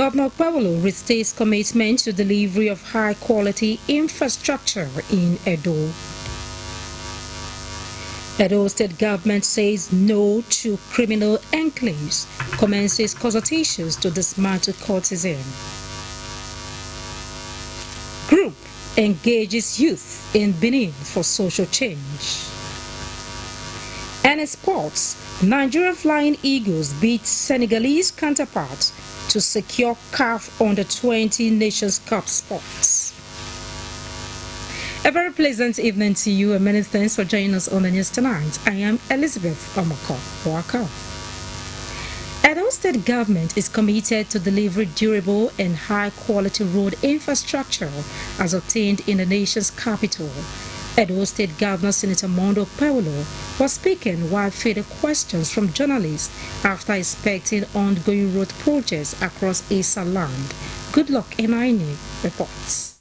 Governor Pawolo restates commitment to delivery of high-quality infrastructure in Edo. Edo State Government says no to criminal enclaves, commences consultations to dismantle courtesan. Group engages youth in Benin for social change. And in sports, Nigeria Flying Eagles beat Senegalese counterparts to secure CAF Under-20 Nations Cup spots. A very pleasant evening to you and many thanks for joining us on the news tonight. I am Elizabeth Omako. Edo State Government is committed to deliver durable and high-quality road infrastructure as obtained in the nation's capital. Edo State Governor Senator Mondo Pawolo was speaking while fielding questions from journalists after inspecting ongoing road projects across Asa land. Good luck, Enaini reports.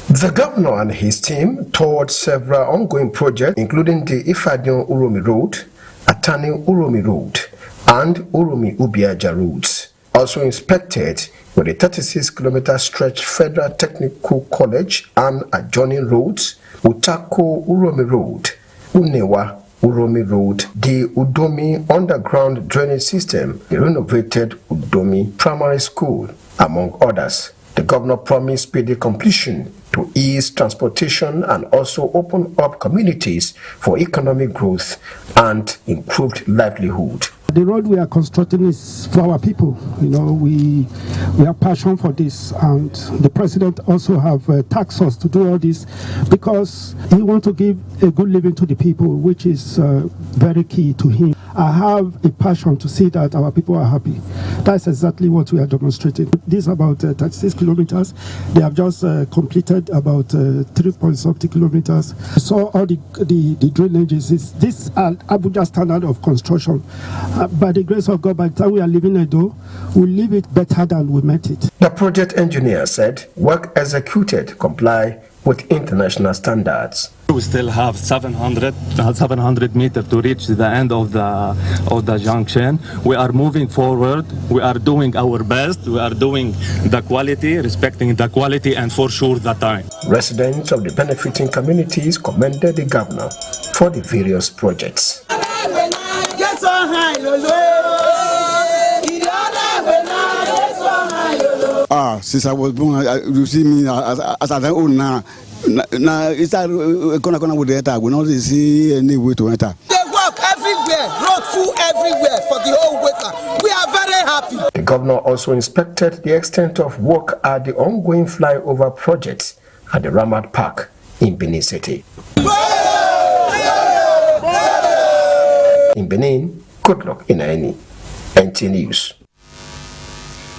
The governor and his team toured several ongoing projects, including the Ifadion-Uromi Road, Atani-Uromi Road, and Uromi-Ubiaja roads. Also inspected were the 36-kilometer stretch Federal Technical College and adjoining roads, Utako-Uromi Road, Unewa-Uromi Road, the Udomi underground drainage system, the renovated Udomi Primary School, among others. The governor promised speedy completion to ease transportation and also open up communities for economic growth and improved livelihood. The road we are constructing is for our people. You know, we have passion for this, and the president also have tasked us to do all this because he wants to give a good living to the people, which is very key to him. I have a passion to see that our people are happy. That's exactly what we are demonstrating. This is about 36 kilometers. They have just completed about 3.something kilometers. So all the drainages, this Abuja standard of construction. By the grace of God, by the time we are leaving Edo, we'll leave it better than we met it. The project engineer said work executed comply with international standards. We still have 700 meters to reach the end of the junction. We are moving forward. We are doing our best. We are doing the quality, respecting the quality, and for sure the time. Residents of the benefiting communities commended the governor for the various projects. Since I was born, you see me as I own now. Now it's gonna with the attack. We don't see any way to enter. They work everywhere, road full everywhere for the whole winter. We are very happy. The governor also inspected the extent of work at the ongoing flyover projects at the Ramad Park in Benin City. In Benin, good luck in any NT News.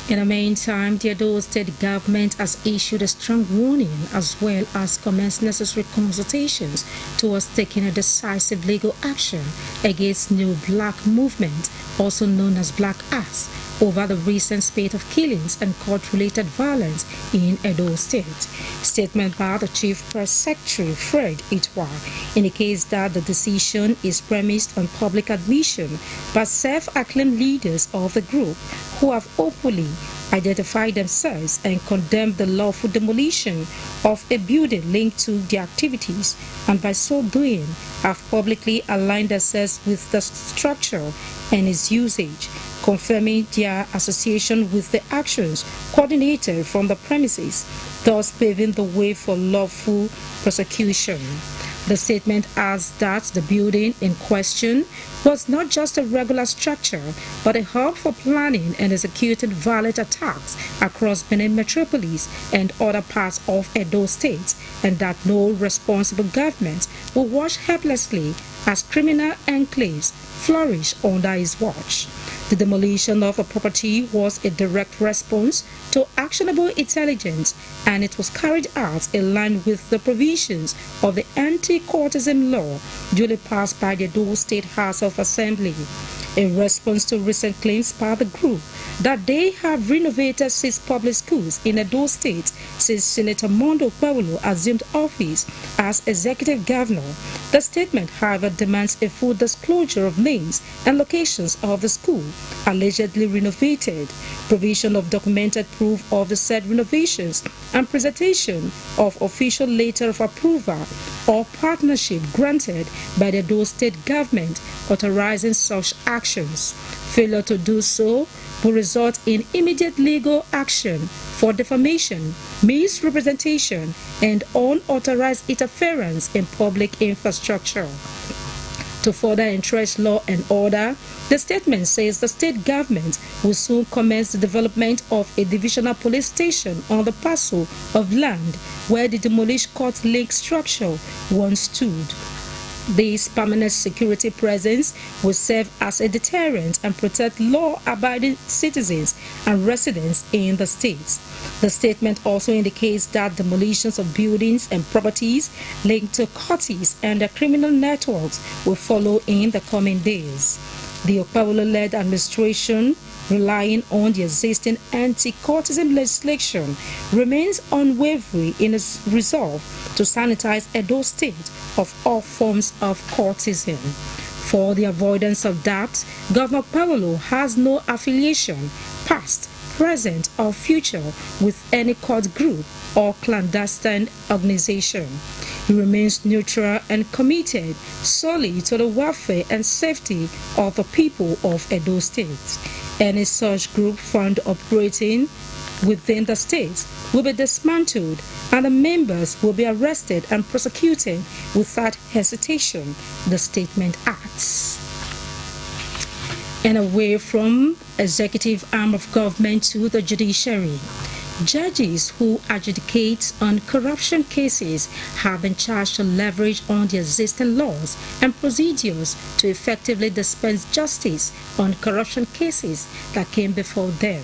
In the meantime, the Edo State Government has issued a strong warning as well as commenced necessary consultations towards taking a decisive legal action against New Black Movement, also known as Black Ass, over the recent spate of killings and court-related violence in Edo State. Statement by the Chief Press Secretary, Fred Itwa, indicates that the decision is premised on public admission by self-acclaimed leaders of the group who have openly identified themselves and condemned the lawful demolition of a building linked to their activities, and by so doing have publicly aligned themselves with the structure and its usage, confirming their association with the actions coordinated from the premises, thus paving the way for lawful prosecution. The statement adds that the building in question was not just a regular structure, but a hub for planning and executing violent attacks across Benin metropolis and other parts of Edo State, and that no responsible government will watch helplessly as criminal enclaves flourish under his watch. The demolition of a property was a direct response to actionable intelligence, and it was carried out in line with the provisions of the anti-courtesan law duly passed by the Edo State House of Assembly. in response to recent claims by the group that they have renovated 6 public schools in Edo State since Senator Mondo Paulo assumed office as executive governor. The statement, however, demands a full disclosure of names and locations of the school allegedly renovated, provision of documented proof of the said renovations, and presentation of official letter of approval or partnership granted by the Edo State government authorizing such actions. Failure to do so will result in immediate legal action for defamation, misrepresentation, and unauthorized interference in public infrastructure. To further entrench law and order, the statement says the state government will soon commence the development of a divisional police station on the parcel of land where the demolished court link structure once stood. This permanent security presence will serve as a deterrent and protect law-abiding citizens and residents in the states. The statement also indicates that demolitions of buildings and properties linked to courts and their criminal networks will follow in the coming days. The Okpawolo-led administration, relying on the existing anti-courtism legislation, remains unwavering in its resolve to sanitize Edo State of all forms of courtism. For the avoidance of doubt, Governor Paulo has no affiliation, past, present, or future with any court group or clandestine organization. He remains neutral and committed solely to the welfare and safety of the people of Edo State. Any such group found operating within the state will be dismantled and the members will be arrested and prosecuted without hesitation, the statement adds. And away from executive arm of government to the judiciary, judges who adjudicate on corruption cases have been charged to leverage on the existing laws and procedures to effectively dispense justice on corruption cases that came before them.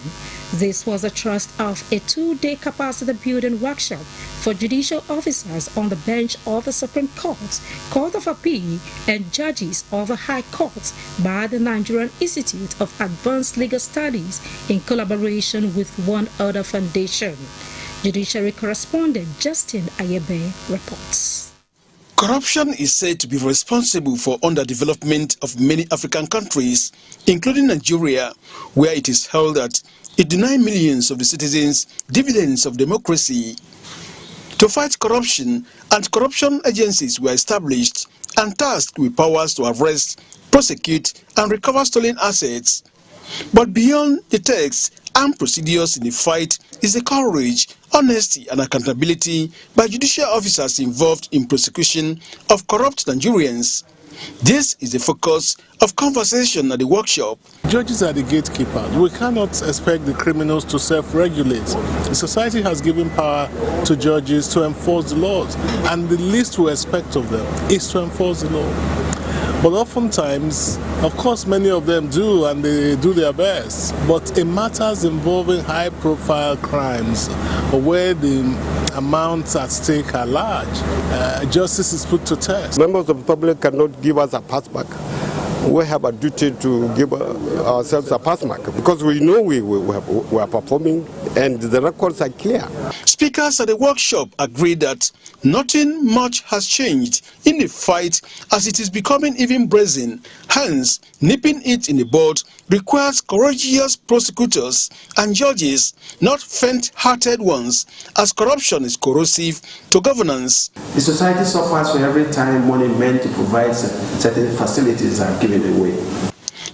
This was the thrust of a 2-day capacity building workshop for judicial officers on the bench of the Supreme Court, Court of Appeal, and judges of the High Court by the Nigerian Institute of Advanced Legal Studies in collaboration with one other foundation. Judiciary correspondent Justin Ayebe reports. Corruption is said to be responsible for underdevelopment of many African countries, including Nigeria, where it is held that it denies millions of the citizens dividends of democracy. To fight corruption, anti-corruption agencies were established and tasked with powers to arrest, prosecute, and recover stolen assets. But beyond the text and procedures in the fight is the courage, honesty, and accountability by judicial officers involved in prosecution of corrupt Nigerians. This is the focus of conversation at the workshop. Judges are the gatekeepers. We cannot expect the criminals to self-regulate. The society has given power to judges to enforce the laws, and the least we expect of them is to enforce the law. But oftentimes, of course, many of them do, and they do their best. But in matters involving high-profile crimes, or where the amounts at stake are large, justice is put to test. Members of the public cannot give us a pass back. We have a duty to give ourselves a pass mark because we know we are performing and the records are clear. Speakers at the workshop agreed that nothing much has changed in the fight as it is becoming even brazen. Hence, nipping it in the bud requires courageous prosecutors and judges, not faint-hearted ones, as corruption is corrosive to governance. The society suffers for every time money meant to provide certain facilities are given away.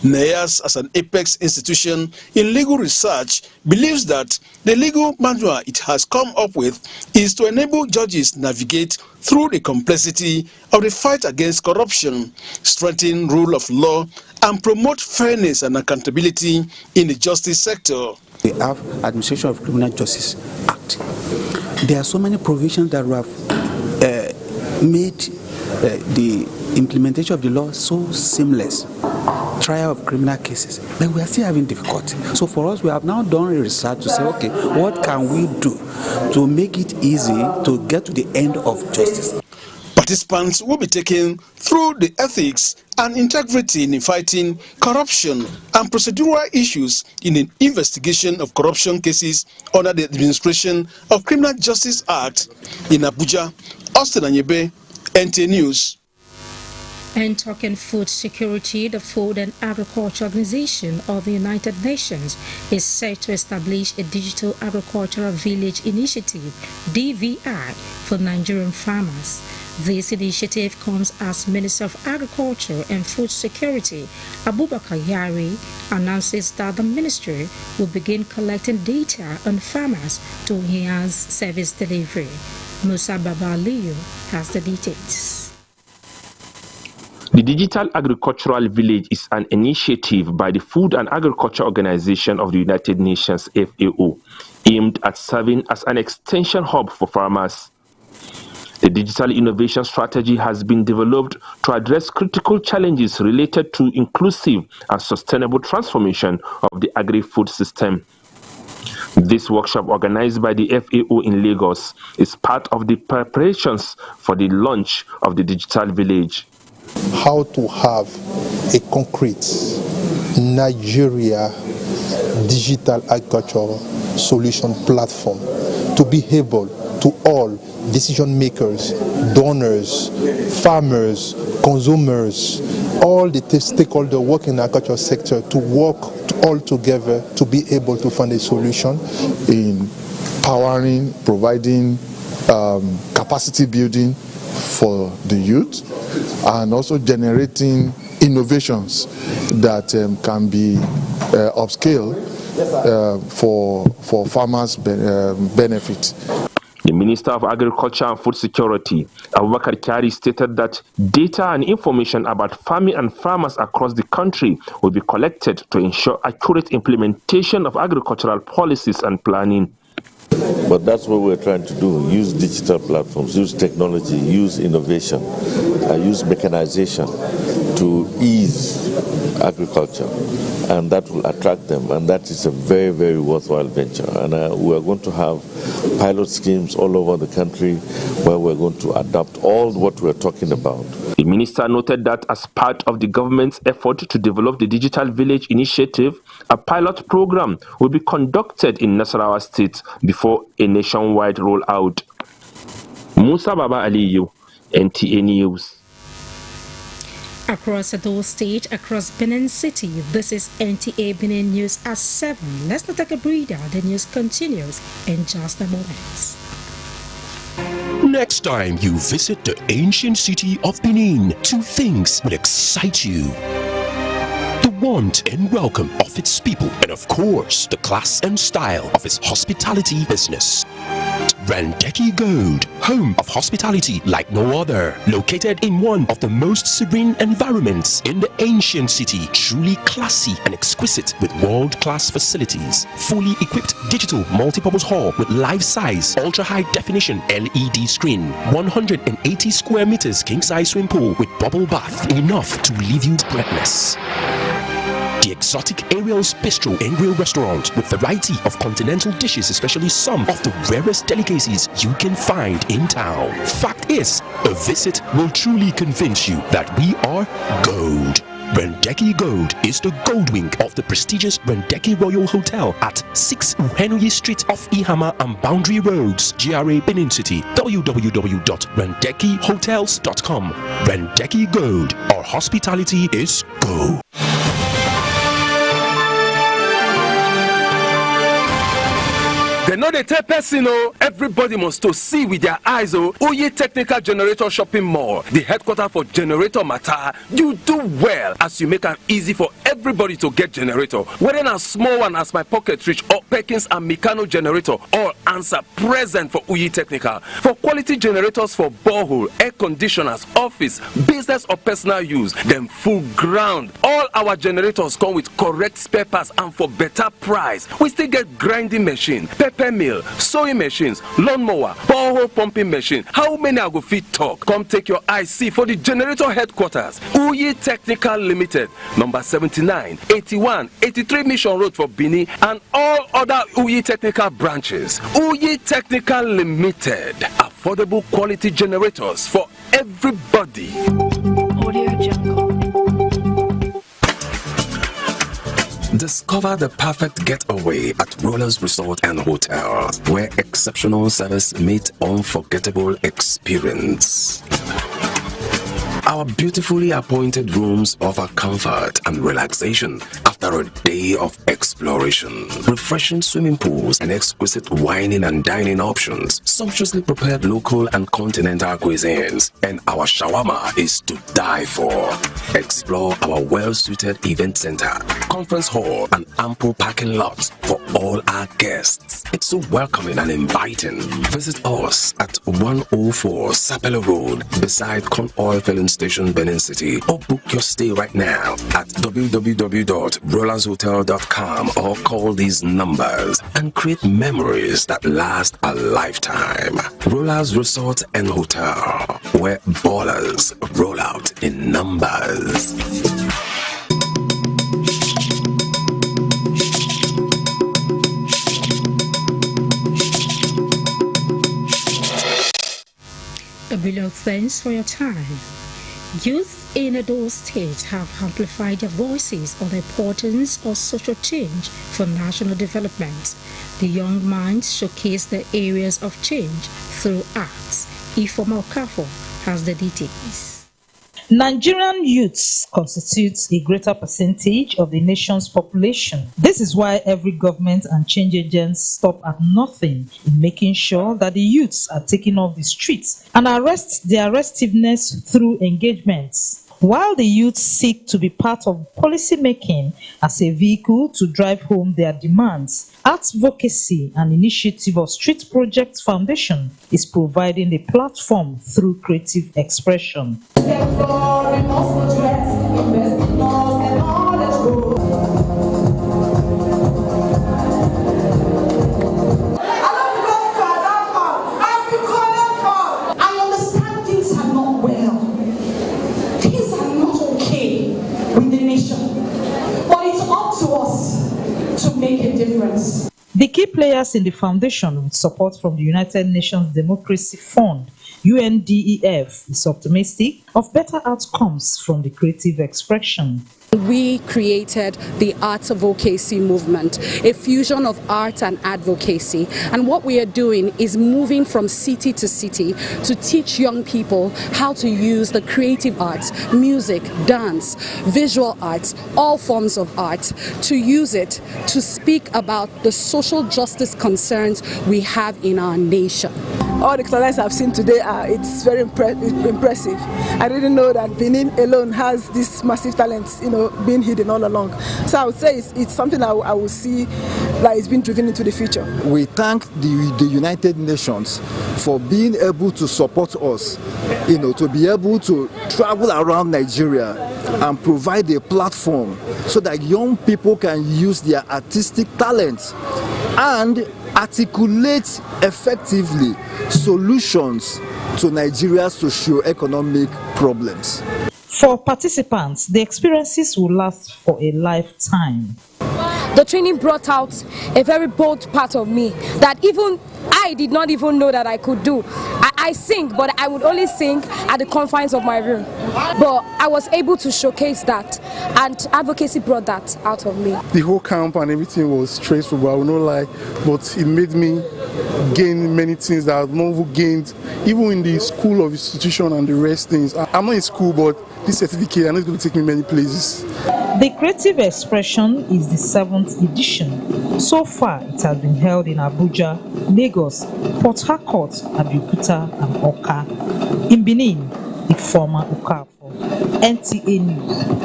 NEAS, as an apex institution in legal research, believes that the legal manual it has come up with is to enable judges navigate through the complexity of the fight against corruption, strengthen rule of law, and promote fairness and accountability in the justice sector. We have Administration of Criminal Justice Act. There are so many provisions that we have made the implementation of the law so seamless. Trial of criminal cases, but we are still having difficulty. So for us, we have now done research to say, okay, what can we do to make it easy to get to the end of justice? Participants will be taken through the ethics and integrity in fighting corruption and procedural issues in the investigation of corruption cases under the Administration of Criminal Justice Act in Abuja. Austin Anyebe, NTA News. And talking food security, the Food and Agriculture Organization of the United Nations is set to establish a digital agricultural village initiative, DVI, for Nigerian farmers. This initiative comes as Minister of Agriculture and Food Security, Abubakar Yari, announces that the ministry will begin collecting data on farmers to enhance service delivery. Musa Babaliyo has the details. The Digital Agricultural Village is an initiative by the Food and Agriculture Organization of the United Nations, FAO, aimed at serving as an extension hub for farmers. The digital innovation strategy has been developed to address critical challenges related to inclusive and sustainable transformation of the agri-food system. This workshop, organized by the FAO in Lagos, is part of the preparations for the launch of the digital village. How to have a concrete Nigeria digital agriculture solution platform to be able to all decision makers, donors, farmers, consumers, all the stakeholders working in the agriculture sector to work all together to be able to find a solution in powering, providing capacity building for the youth, and also generating innovations that can be upscaled for farmers' benefit. The Minister of Agriculture and Food Security, Abubakar Kyari, stated that data and information about farming and farmers across the country will be collected to ensure accurate implementation of agricultural policies and planning. But that's what we're trying to do, use digital platforms, use technology, use innovation, use mechanization to ease agriculture, and that will attract them, and that is a very, very worthwhile venture. And we're going to have pilot schemes all over the country where we're going to adopt all what we're talking about. The minister noted that as part of the government's effort to develop the Digital Village initiative, a pilot program will be conducted in Nasarawa State before a nationwide rollout. Musa Baba Aliyu, NTA News. Across Edo State, across Benin City, this is NTA Benin News at 7. Let's not take a breather. The news continues in just a moment. Next time you visit the ancient city of Benin, two things will excite you: the warmth and welcome of its people, and of course, the class and style of its hospitality business. Randeki Gold, home of hospitality like no other, located in one of the most serene environments in the ancient city, truly classy and exquisite with world-class facilities, fully equipped digital multipurpose hall with life-size, ultra-high definition LED screen, 180 square meters king-size swimming pool with bubble bath, enough to leave you breathless. The exotic Ariel's Bistro and Grill restaurant with variety of continental dishes, especially some of the rarest delicacies you can find in town. Fact is, a visit will truly convince you that we are gold. Randeki Gold is the gold wing of the prestigious Randeki Royal Hotel at 6 Uhenuyi Street off Ihama and Boundary Roads, GRA Benin City. www.randekihotels.com. Randeki Gold, our hospitality is gold. They know they tell person, everybody must to see with their eyes. Oye Technical Generator Shopping Mall, the headquarters for generator matter. You do well as you make it easy for everybody to get generator. Whether a small one as my pocket reach or Perkins and Meccano generator, all answer present for Oye Technical. For quality generators for borehole, air conditioners, office, business or personal use, them full ground. All our generators come with correct spare parts and for better price. We still get grinding machine, pepper mill, sewing machines, lawnmower, borehole pumping machine. How many I go fit talk? Come take your eye see for the generator headquarters. Oye Technical Limited, number 79, 81, 83 Mission Road for Benin, and all other Oye Technical branches. Oye Technical Limited, affordable quality generators for everybody. Audio Jungle. Discover the perfect getaway at Rollers Resort and Hotel, where exceptional service meets unforgettable experience. Our beautifully appointed rooms offer comfort and relaxation after a day of exploration. Refreshing swimming pools and exquisite wining and dining options, sumptuously prepared local and continental cuisines, and our shawarma is to die for. Explore our well-suited event center, conference hall, and ample parking lots for all our guests. It's so welcoming and inviting. Visit us at 104 Sapele Road beside Con Oil Filling Station, Benin City, or book your stay right now at www.rollershotel.com or call these numbers and create memories that last a lifetime. Rollers Resort and Hotel, where ballers roll out in numbers. A billion thanks for your time. Youth in Edo State have amplified their voices on the importance of social change for national development. The young minds showcase the areas of change through arts. Ifoma Okafo has the details. Nigerian youths constitute a greater percentage of the nation's population. This is why every government and change agents stop at nothing in making sure that the youths are taken off the streets and arrest their restiveness through engagements. While the youth seek to be part of policy making as a vehicle to drive home their demands, Advocacy, an initiative of Street Project Foundation, is providing a platform through creative expression. The key players in the foundation, with support from the United Nations Democracy Fund, UNDEF, is optimistic of better outcomes from the creative expression. We created the Arts Advocacy movement, a fusion of art and advocacy. And what we are doing is moving from city to city to teach young people how to use the creative arts, music, dance, visual arts, all forms of art, to use it to speak about the social justice concerns we have in our nation. All the talents I've seen today it's very impressive. I didn't know that Benin alone has this massive talents, being hidden all along. So I would say it's something I will see that is being driven into the future. We thank the United Nations for being able to support us, to be able to travel around Nigeria and provide a platform so that young people can use their artistic talents and articulate effectively solutions to Nigeria's socio-economic problems. For participants, the experiences will last for a lifetime. The training brought out a very bold part of me that even I did not even know that I could do. I sing, but I would only sing at the confines of my room. But I was able to showcase that, and advocacy brought that out of me. The whole camp and everything was stressful, I will not lie, but it made me gain many things that I've never gained, even in the school of institution and the rest things. I'm not in school, but this certificate, I know it's going to take me many places. The creative expression is the 7th edition. So far, it has been held in Abuja, Lagos, Port Harcourt, Abeokuta, and Oka. In Benin, Ifoma Okafo, NTA News.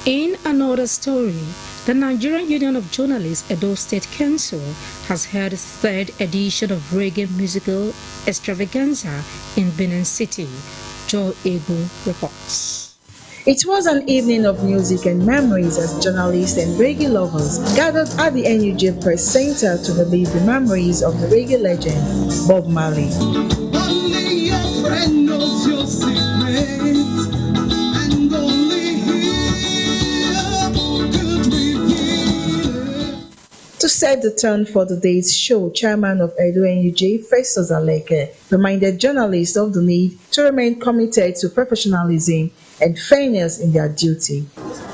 In another story, the Nigerian Union of Journalists Edo State Council has held its 3rd edition of Reggae Musical Extravaganza in Benin City. Joel Egu reports. It was an evening of music and memories as journalists and reggae lovers gathered at the NUJ Press Center to relive the memories of the reggae legend, Bob Marley. Only your friend knows your secret, and only he could reveal it. To set the tone for the day's show, Chairman of Edo NUJ, Festus Aleke, reminded journalists of the need to remain committed to professionalism and fairness in their duty.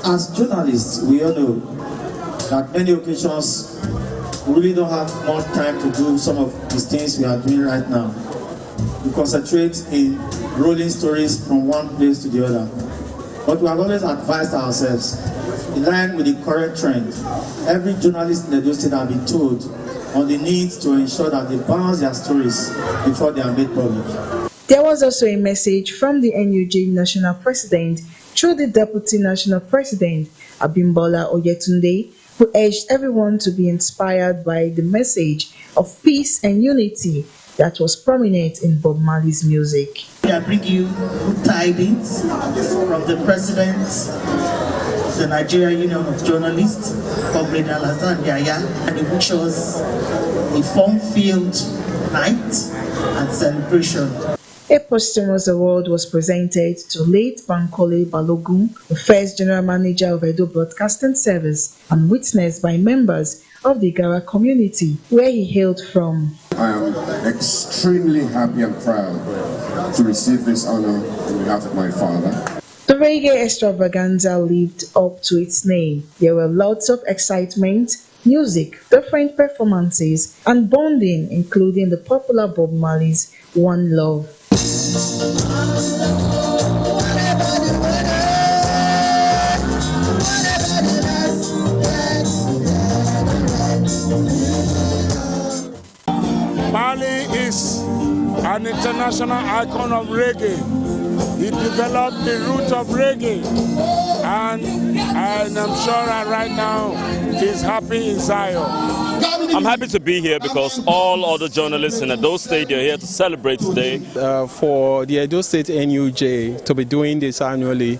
As journalists, we all know that many occasions we really don't have more time to do some of these things we are doing right now. We concentrate in rolling stories from one place to the other. But we have always advised ourselves, in line with the current trend, every journalist in the state has been told on the need to ensure that they balance their stories before they are made public. There was also a message from the NUJ National President through the Deputy National President, Abimbola Oyetunde, who urged everyone to be inspired by the message of peace and unity that was prominent in Bob Marley's music. I bring you good tidings from the President of the Nigeria Union of Journalists, Comrade Alhassan Yahya, and he wish us a fun-filled night and celebration. A posthumous award was presented to late Bankole Balogun, the first general manager of Edo Broadcasting Service, and witnessed by members of the Gara community, where he hailed from. I am extremely happy and proud to receive this honor on behalf of my father. The reggae extravaganza lived up to its name. There were lots of excitement, music, different performances, and bonding, including the popular Bob Marley's One Love. Marley is an international icon of reggae. He developed the root of reggae, and I'm sure that right now he's happy in Zion. I'm happy to be here because all other journalists in Edo State are here to celebrate today. For the Edo State NUJ to be doing this annually,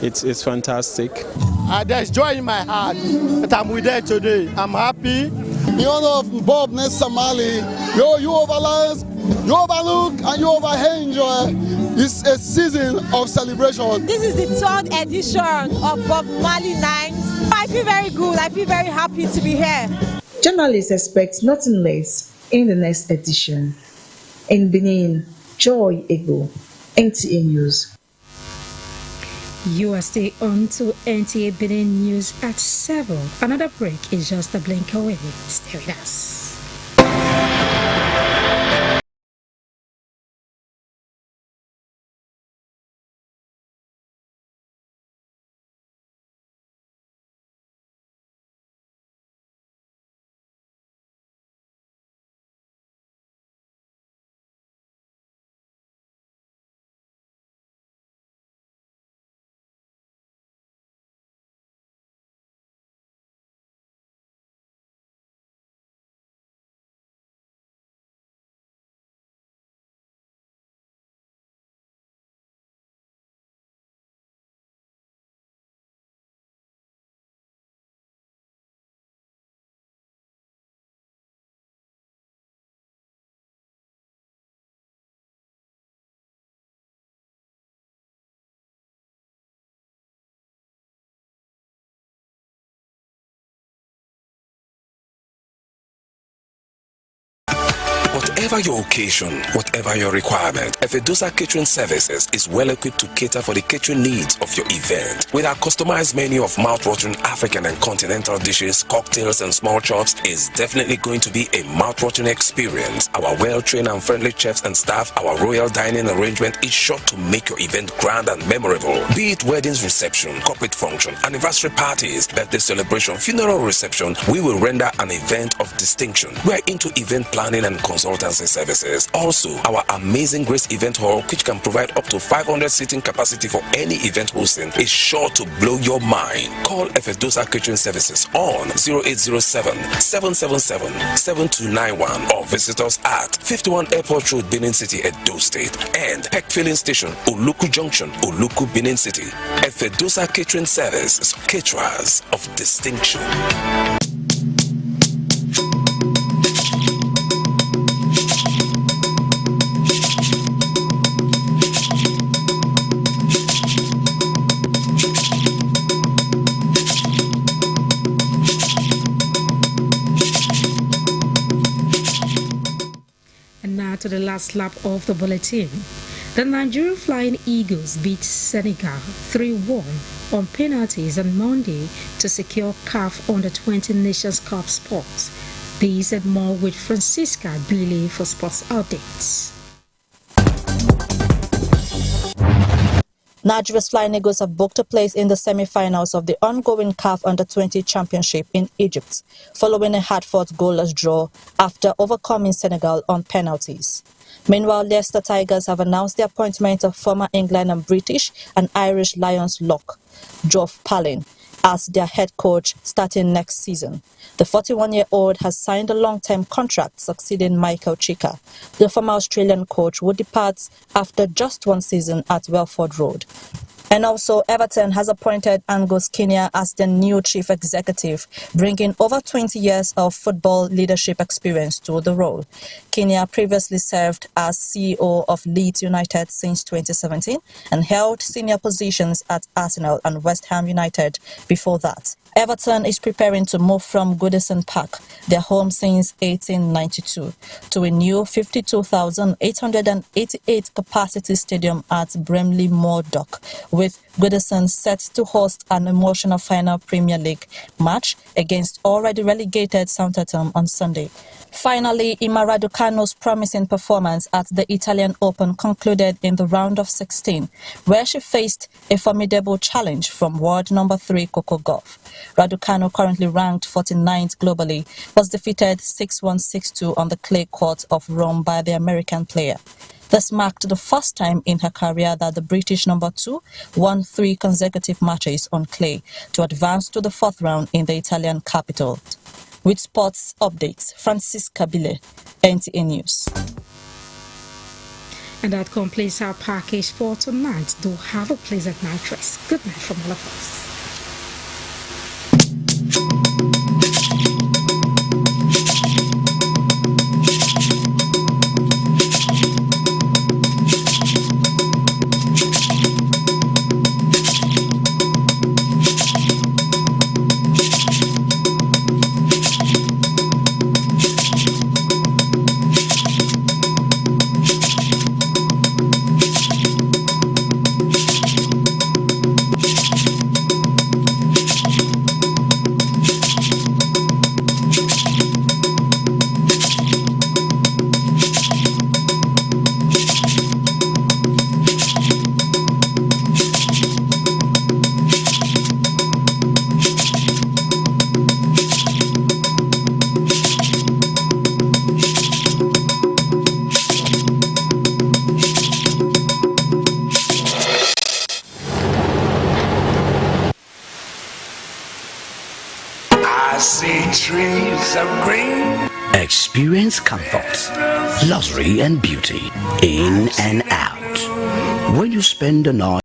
it's fantastic. There's joy in my heart that I'm with there today. I'm happy. In honor of Bob Nelson Marley, you overlook and you enjoy. It's a season of celebration. This is the 3rd edition of Bob Marley Night. I feel very good. I feel very happy to be here. Journalists expect nothing less in the next edition. In Benin, Joy Ego, NTA News. You are still on to NTA Benin News at 7. Another break is just a blink away. Stay with us. Whatever your occasion, whatever your requirement, Efedosa Catering Services is well equipped to cater for the catering needs of your event. With our customized menu of mouth-watering African and continental dishes, cocktails and small chops is definitely going to be a mouth-watering experience. Our well-trained and friendly chefs and staff, our royal dining arrangement is sure to make your event grand and memorable. Be it weddings reception, corporate function, anniversary parties, birthday celebration, funeral reception, we will render an event of distinction. We are into event planning and consultancy services. Also, our amazing Grace Event Hall, which can provide up to 500 seating capacity for any event hosting, is sure to blow your mind. Call Efedosa Catering Services on 0807-777-7291 or visit us at 51 Airport Road, Benin City, Edo State, and Peck Filling Station, Oluku Junction, Oluku, Benin City. Efedosa Catering Services, caterers of distinction. last lap of the bulletin. The Nigerian Flying Eagles beat Senegal 3-1 on penalties on Monday to secure CAF Under-20 Nations Cup spots. These and more with Francisca Billy for sports updates. Nigeria's Flying Eagles have booked a place in the semi-finals of the ongoing CAF Under-20 Championship in Egypt, following a hard-fought goalless draw after overcoming Senegal on penalties. Meanwhile, Leicester Tigers have announced the appointment of former England and British and Irish Lions lock, Geoff Palin, as their head coach starting next season. The 41-year-old has signed a long-term contract succeeding Michael Chika, the former Australian coach who departs after just one season at Welford Road. And also, Everton has appointed Angus Kenya as the new chief executive, bringing over 20 years of football leadership experience to the role. Kenya previously served as CEO of Leeds United since 2017 and held senior positions at Arsenal and West Ham United before that. Everton is preparing to move from Goodison Park, their home since 1892, to a new 52,888 capacity stadium at Bramley Moor Dock, with Goodison set to host an emotional final Premier League match against already relegated Southampton on Sunday. Finally, Ima Raducanu's promising performance at the Italian Open concluded in the round of 16, where she faced a formidable challenge from world number 3 Coco Gauff. Raducanu, currently ranked 49th globally, was defeated 6-1, 6-2 on the clay court of Rome by the American player. This marked the first time in her career that the British number 2 won 3 consecutive matches on clay to advance to the 4th round in the Italian capital. With sports updates, Francisca Bile, NTA News. And that completes our package for tonight. Do have a pleasant night rest. Good night from all of us. Experience comfort, luxury and beauty in and out. When you spend the night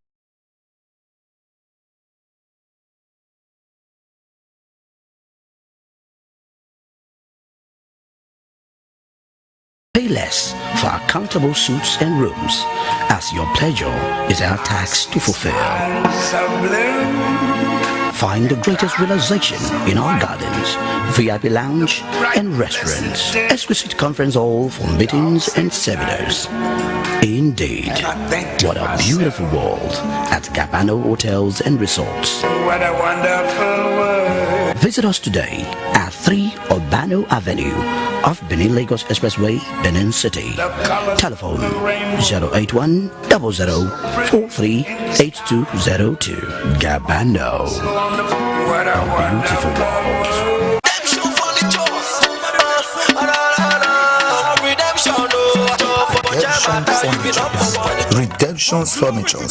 pay less for our comfortable suites and rooms, as your pleasure is our tax to fulfill. Find the greatest realization in our gardens, VIP lounge and restaurants, exquisite conference hall for meetings and seminars. Indeed, what a beautiful world at Gabano Hotels and Resorts. What a wonderful world. Visit us today at 3 Urbano Avenue off Benin Lagos Expressway, Benin City. Telephone 081 00 438202. Gabano. What a beautiful world. Redemption Furniture